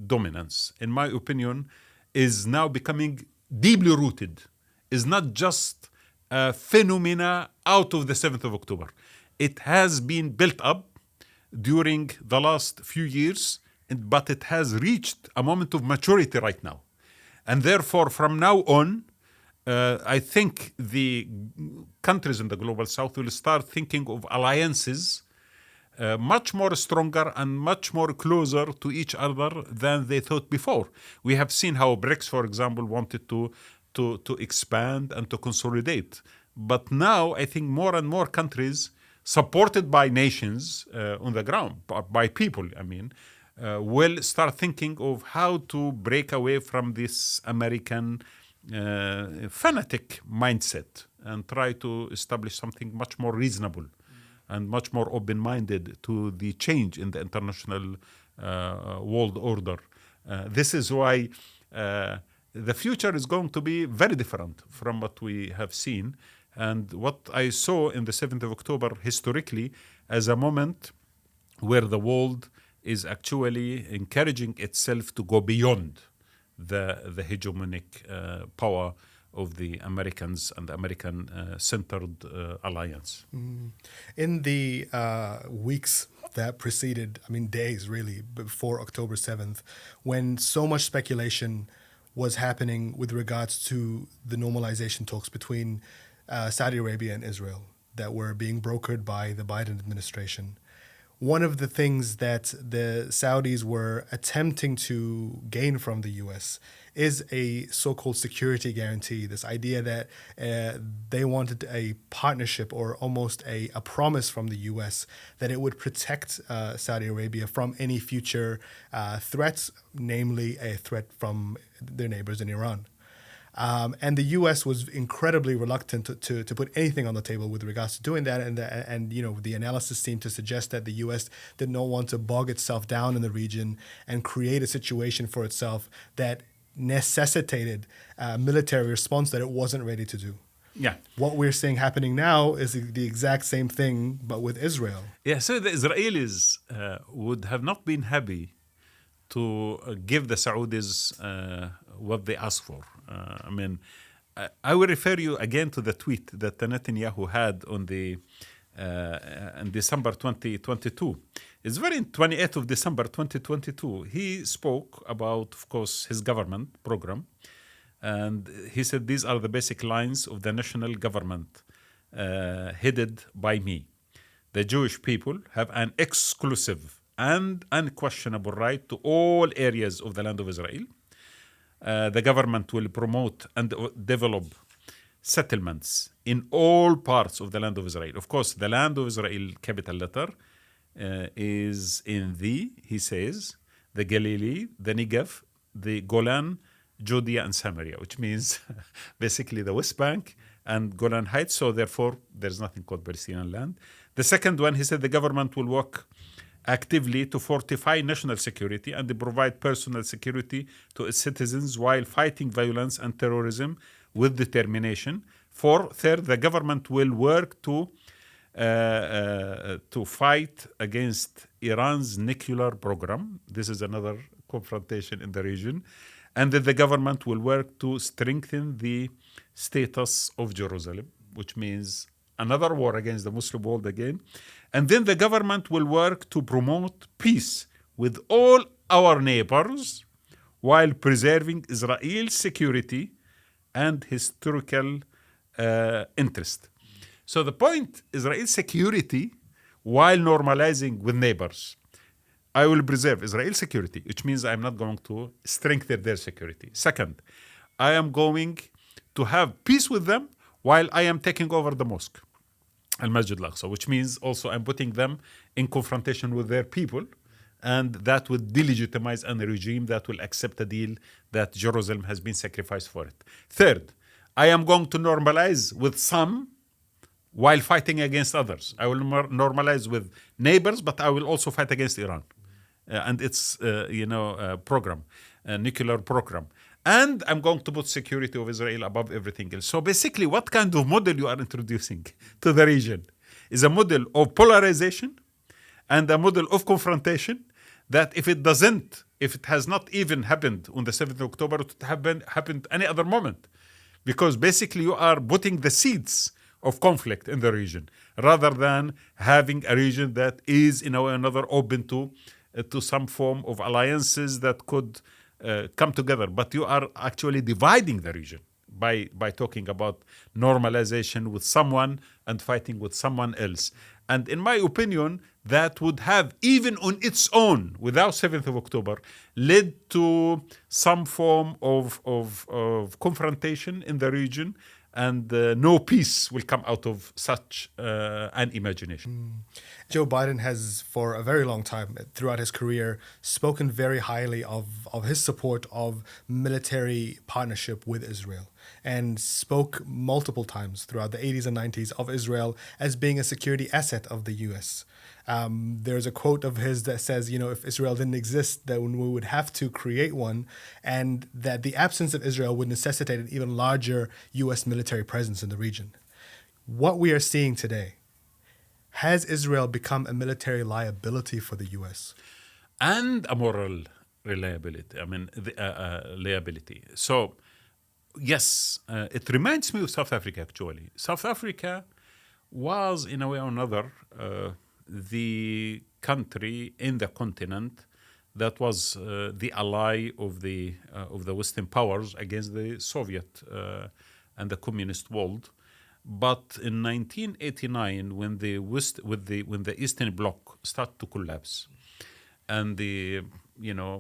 dominance, in my opinion, is now becoming deeply rooted. Is not just a phenomena out of the 7th of October. It has been built up during the last few years, but it has reached a moment of maturity right now. And therefore, from now on, I think the countries in the global South will start thinking of alliances much more stronger and much more closer to each other than they thought before. We have seen how BRICS, for example, wanted to expand and to consolidate. But now I think more and more countries, supported by nations on the ground, by people, I mean, will start thinking of how to break away from this American fanatic mindset and try to establish something much more reasonable and much more open-minded to the change in the international world order. This is why the future is going to be very different from what we have seen. And what I saw in the 7th of October historically as a moment where the world is actually encouraging itself to go beyond the hegemonic power of the Americans and the American-centered alliance. In the weeks that preceded, I mean days really, before October 7th, when so much speculation was happening with regards to the normalization talks between Saudi Arabia and Israel that were being brokered by the Biden administration, one of the things that the Saudis were attempting to gain from the U.S. is a so-called security guarantee, this idea that they wanted a partnership or almost a promise from the U.S. that it would protect Saudi Arabia from any future threats, namely a threat from their neighbors in Iran. And the U.S. was incredibly reluctant to put anything on the table with regards to doing that. And you know, the analysis seemed to suggest that the U.S. did not want to bog itself down in the region and create a situation for itself that necessitated a military response that it wasn't ready to do. Yeah. What we're seeing happening now is the exact same thing, but with Israel. Yeah, so the Israelis would have not been happy to give the Saudis what they asked for. I mean, I will refer you again to the tweet that Netanyahu had on in December 2022. It's very 28th of December 2022. He spoke about, of course, his government program. And he said, these are the basic lines of the national government headed by me. The Jewish people have an exclusive and unquestionable right to all areas of the land of Israel. The government will promote and develop settlements in all parts of the land of Israel. Of course, the land of Israel, capital letter, is in he says, the Galilee, the Negev, the Golan, Judea, and Samaria, which means basically the West Bank and Golan Heights. So therefore, there's nothing called Palestinian land. The second one, he said, the government will work actively to fortify national security and provide personal security to its citizens while fighting violence and terrorism with determination. Third, the government will work to fight against Iran's nuclear program. This is another confrontation in the region. And that the government will work to strengthen the status of Jerusalem, which means another war against the Muslim world again. And then the government will work to promote peace with all our neighbors while preserving Israel's security and historical interest. So the point, Israel's security while normalizing with neighbors. I will preserve Israel's security, which means I'm not going to strengthen their security. Second, I am going to have peace with them while I am taking over the mosque, Al-Masjid Al-Aqsa, which means also I'm putting them in confrontation with their people, and that would delegitimize a regime that will accept a deal that Jerusalem has been sacrificed for it. Third, I am going to normalize with some while fighting against others. I will normalize with neighbors, but I will also fight against Iran and its program, nuclear program. And I'm going to put security of Israel above everything else. So basically, what kind of model you are introducing to the region is a model of polarization and a model of confrontation that if it has not even happened on the 7th of October, it would have happened any other moment. Because basically you are putting the seeds of conflict in the region rather than having a region that is in a way or another open to some form of alliances that could come together. But you are actually dividing the region by talking about normalization with someone and fighting with someone else. And in my opinion, that would have, even on its own, without 7th of October, led to some form of confrontation in the region, and no peace will come out of such an imagination. Joe Biden has, for a very long time, throughout his career, spoken very highly of his support of military partnership with Israel, and spoke multiple times throughout the 80s and 90s of Israel as being a security asset of the U.S. There's a quote of his that says, if Israel didn't exist, then we would have to create one, and that the absence of Israel would necessitate an even larger U.S. military presence in the region. What we are seeing today, has Israel become a military liability for the U.S.? And a moral liability. Liability. So, yes, it reminds me of South Africa, actually. South Africa was, in a way or another, the country in the continent that was the ally of the Western powers against the Soviet and the communist world. But in 1989, when the Eastern Bloc started to collapse, and the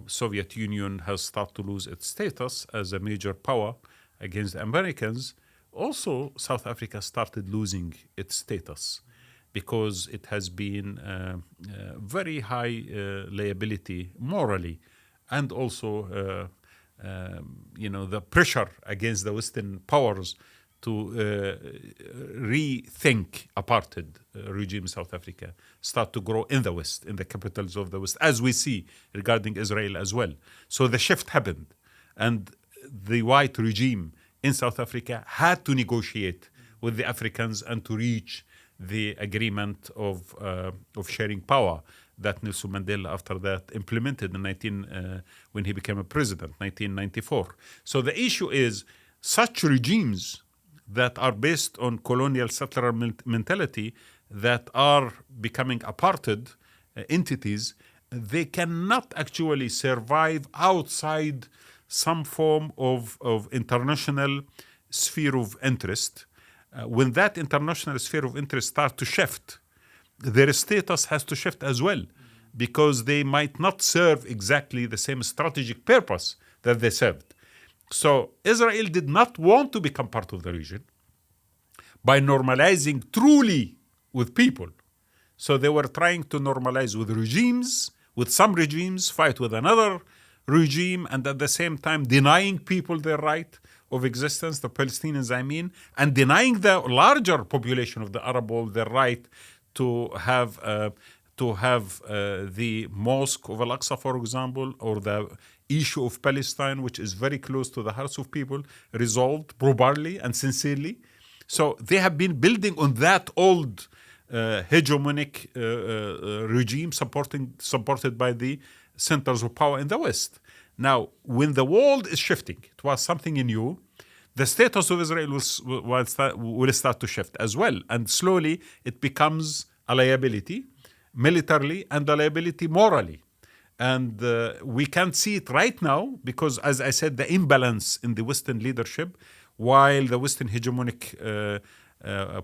Soviet Union has started to lose its status as a major power against the Americans, also South Africa started losing its status, because it has been very high liability morally, and also the pressure against the Western powers to rethink apartheid regime in South Africa start to grow in the West, in the capitals of the West, as we see regarding Israel as well. So the shift happened, and the white regime in South Africa had to negotiate with the Africans and to reach the agreement of sharing power that Nelson Mandela, after that, implemented in when he became a president, 1994. So the issue is, such regimes that are based on colonial settler mentality, that are becoming apartheid entities, they cannot actually survive outside some form of international sphere of interest. When that international sphere of interest starts to shift, their status has to shift as well. because they might not serve exactly the same strategic purpose that they served. So Israel did not want to become part of the region by normalizing truly with people. So they were trying to normalize with regimes, with some regimes, fight with another regime, and at the same time denying people their right of existence, the Palestinians, I mean, and denying the larger population of the Arab world their right to have the Mosque of Al-Aqsa, for example, or the issue of Palestine, which is very close to the hearts of people, resolved properly and sincerely. So they have been building on that old hegemonic regime supported by the centers of power in the West. Now, when the world is shifting towards something new, the status of Israel will start to shift as well. And slowly it becomes a liability militarily and a liability morally. And we can't see it right now because, as I said, the imbalance in the Western leadership, while the Western hegemonic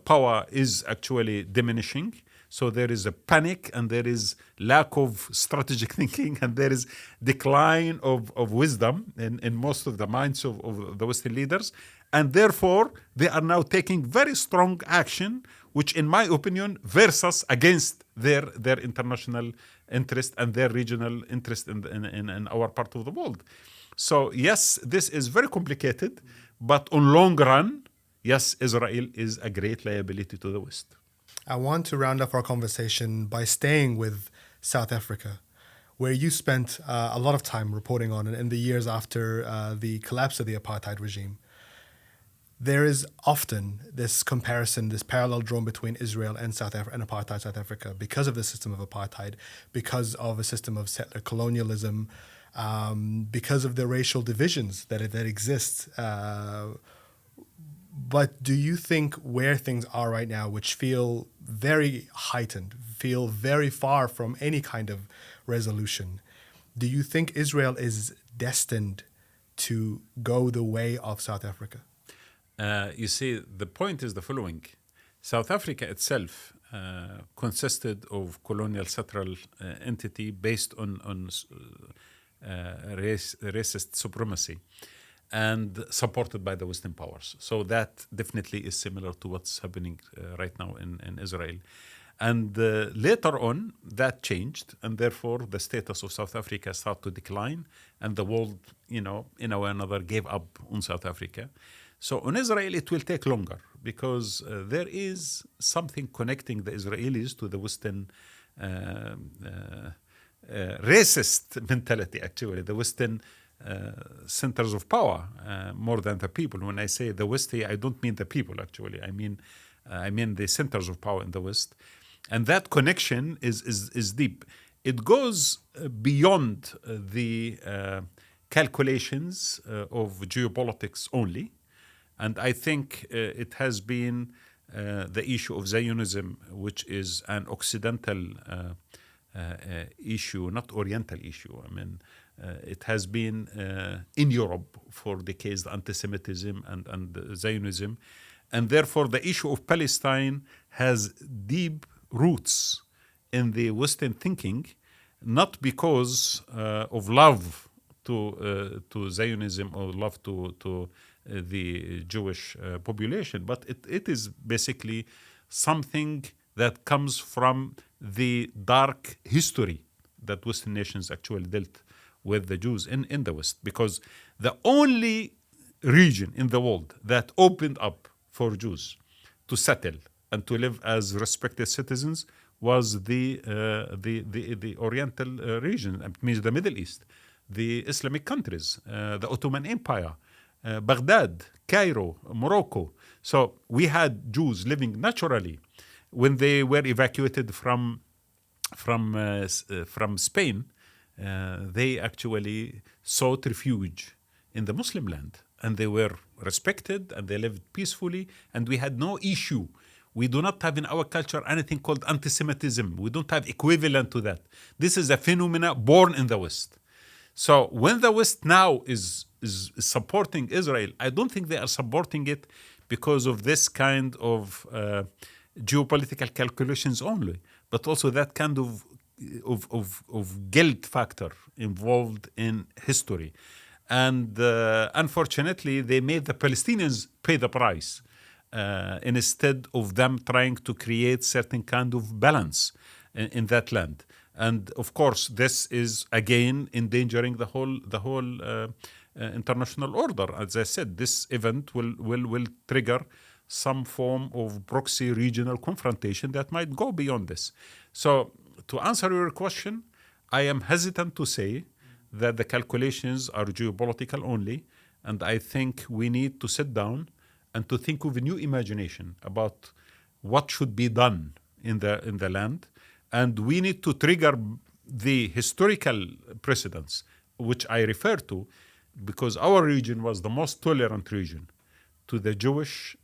power is actually diminishing. So there is a panic and there is lack of strategic thinking and there is decline of wisdom in most of the minds of the Western leaders. And therefore, they are now taking very strong action, which in my opinion, versus against their international interest and their regional interest in our part of the world. So yes, this is very complicated, but on long run, yes, Israel is a great liability to the West. I want to round up our conversation by staying with South Africa, where you spent a lot of time reporting on it in the years after the collapse of the apartheid regime. There is often this comparison, this parallel drawn between Israel and apartheid South Africa because of the system of apartheid, because of a system of settler colonialism, because of the racial divisions that exist. But do you think where things are right now, which feel very heightened, feel very far from any kind of resolution, do you think Israel is destined to go the way of South Africa? You see, the point is the following. South Africa itself consisted of colonial settler entity based on racist supremacy and supported by the Western powers. So that definitely is similar to what's happening right now in Israel. And later on, that changed, and therefore the status of South Africa started to decline, and the world, in a way or another, gave up on South Africa. So on Israel, it will take longer because there is something connecting the Israelis to the Western racist mentality, actually, the Western centers of power more than the people. When I say the West here, I don't mean the people, actually. I mean the centers of power in the West. And that connection is deep. It goes beyond the calculations of geopolitics only. And I think it has been the issue of Zionism, which is an Occidental issue, not Oriental issue. I mean, it has been in Europe for decades, the anti-Semitism and Zionism. And therefore, the issue of Palestine has deep roots in the Western thinking, not because of love to Zionism or love to the Jewish population, but it is basically something that comes from the dark history that Western nations actually dealt with the Jews in the West. Because the only region in the world that opened up for Jews to settle and to live as respected citizens was the Oriental region, it means the Middle East, the Islamic countries, the Ottoman Empire, Baghdad, Cairo, Morocco. So we had Jews living naturally. When they were evacuated from Spain, they actually sought refuge in the Muslim land, and they were respected and they lived peacefully, and we had no issue. We do not have in our culture anything called anti-Semitism. We don't have equivalent to that. This is a phenomena born in the West. So when the West now is supporting Israel, I don't think they are supporting it because of this kind of geopolitical calculations only, but also that kind of of guilt factor involved in history. And unfortunately, they made the Palestinians pay the price instead of them trying to create certain kind of balance in that land. And of course, this is again endangering the whole international order. As I said, this event will trigger some form of proxy regional confrontation that might go beyond this. So, to answer your question, I am hesitant to say that the calculations are geopolitical only, and I think we need to sit down and to think of a new imagination about what should be done in the land, and we need to trigger the historical precedents, which I refer to, because our region was the most tolerant region to the Jewish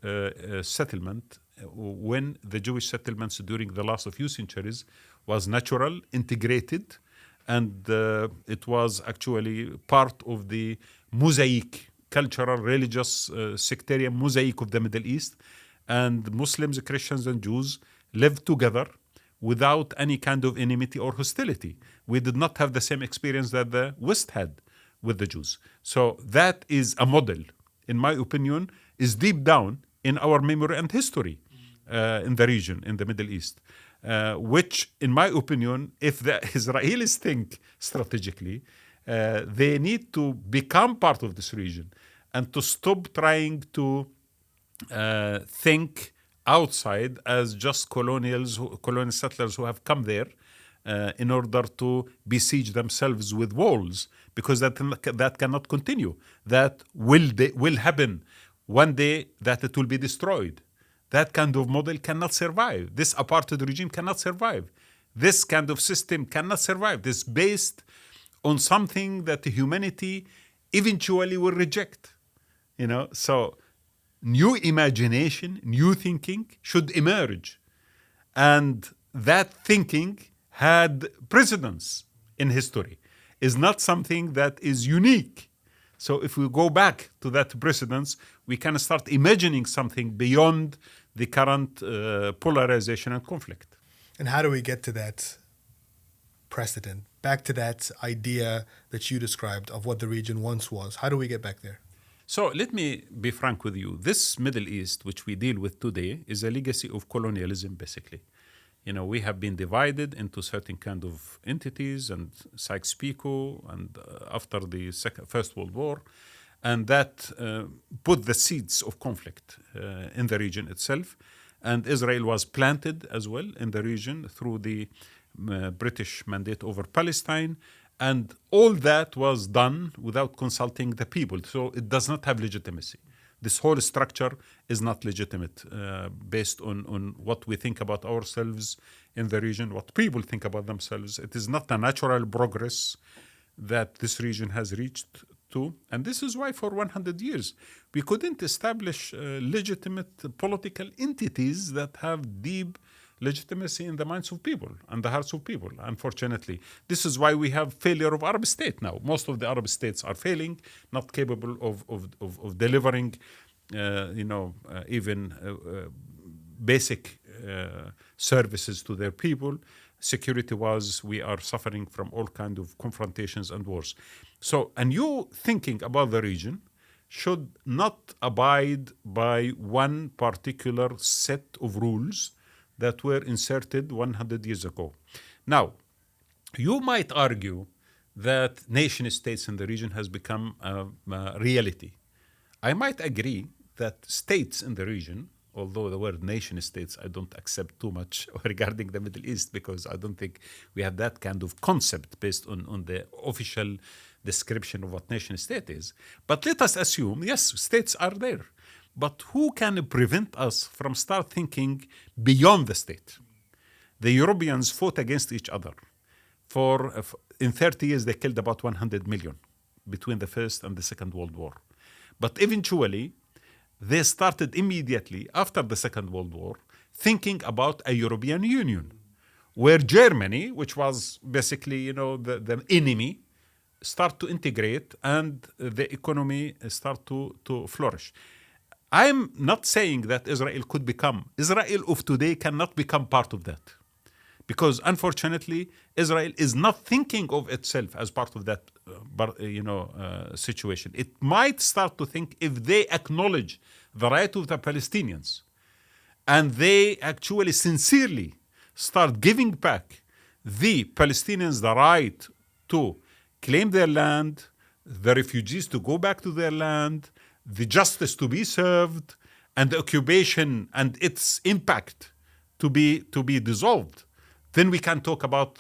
settlement, when the Jewish settlements during the last few centuries was natural, integrated, and it was actually part of the mosaic, cultural, religious, sectarian mosaic of the Middle East. And Muslims, Christians, and Jews lived together without any kind of enmity or hostility. We did not have the same experience that the West had with the Jews. So that is a model, in my opinion, is deep down in our memory and history in the region, in the Middle East. Which, in my opinion, if the Israelis think strategically, they need to become part of this region and to stop trying to think outside as just colonial settlers who have come there in order to besiege themselves with walls, because that cannot continue. That will happen one day, that it will be destroyed. That kind of model cannot survive. This apartheid regime cannot survive. This kind of system cannot survive. This is based on something that humanity eventually will reject. So new imagination, new thinking should emerge. And that thinking had precedence in history. Is not something that is unique. So if we go back to that precedence, we can start imagining something beyond the current polarization and conflict. And how do we get to that precedent? Back to that idea that you described of what the region once was. How do we get back there? So let me be frank with you. This Middle East, which we deal with today, is a legacy of colonialism, basically. We have been divided into certain kind of entities, and Sykes-Picot, and after the First World War, and that put the seeds of conflict in the region itself. And Israel was planted as well in the region through the British mandate over Palestine. And all that was done without consulting the people. So it does not have legitimacy. This whole structure is not legitimate based on what we think about ourselves in the region, what people think about themselves. It is not a natural progress that this region has reached to. And this is why for 100 years we couldn't establish legitimate political entities that have deep legitimacy in the minds of people and the hearts of people, unfortunately. This is why we have failure of Arab state now. Most of the Arab states are failing, not capable of delivering, even basic services to their people. Security-wise, we are suffering from all kinds of confrontations and wars. So a new thinking about the region should not abide by one particular set of rules that were inserted 100 years ago. Now, you might argue that nation states in the region has become a reality. I might agree that states in the region, although the word nation states I don't accept too much regarding the Middle East, because I don't think we have that kind of concept based on the official description of what nation state is. But let us assume, yes, states are there. But who can prevent us from start thinking beyond the state? The Europeans fought against each other. In 30 years, they killed about 100 million between the First and the Second World War. But eventually, they started immediately after the Second World War thinking about a European Union, where Germany, which was basically, the enemy, start to integrate and the economy start to flourish. I'm not saying that Israel of today cannot become part of that, because unfortunately, Israel is not thinking of itself as part of that situation. It might start to think if they acknowledge the right of the Palestinians and they actually sincerely start giving back the Palestinians the right to claim their land, the refugees to go back to their land, the justice to be served, and the occupation and its impact to be dissolved, then we can talk about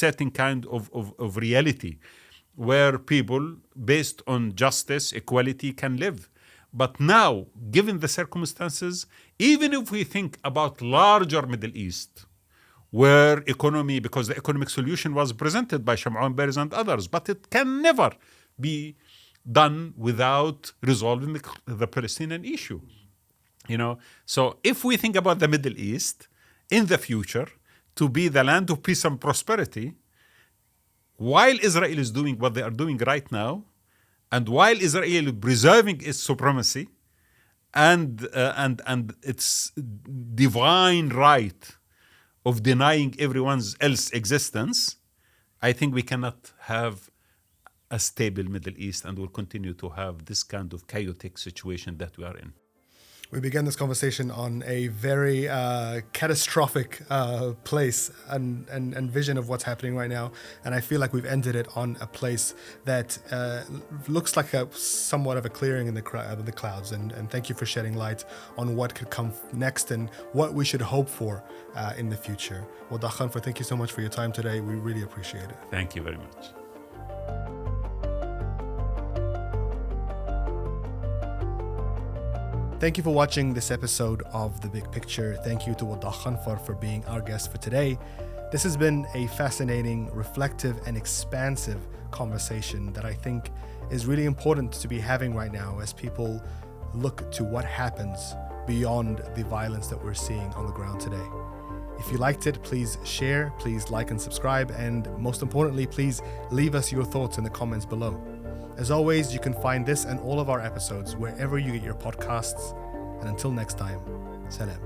certain kind of reality where people, based on justice, equality, can live. But now, given the circumstances, even if we think about larger Middle East, where economy, because the economic solution was presented by Sham'an Peres and others, but it can never be done without resolving the Palestinian issue. So if we think about the Middle East in the future to be the land of peace and prosperity, while Israel is doing what they are doing right now, and while Israel is preserving its supremacy and its divine right of denying everyone else's existence, I think we cannot have a stable Middle East, and will continue to have this kind of chaotic situation that we are in. We began this conversation on a very catastrophic place and vision of what's happening right now. And I feel like we've ended it on a place that looks like somewhat of a clearing in the clouds. And thank you for shedding light on what could come next and what we should hope for in the future. Wadah Khanfar, thank you so much for your time today. We really appreciate it. Thank you very much. Thank you for watching this episode of The Big Picture. Thank you to Wadah Khanfar for being our guest for today. This has been a fascinating, reflective, and expansive conversation that I think is really important to be having right now as people look to what happens beyond the violence that we're seeing on the ground today. If you liked it, please share, please like and subscribe, and most importantly, please leave us your thoughts in the comments below. As always, you can find this and all of our episodes wherever you get your podcasts. And until next time, salam.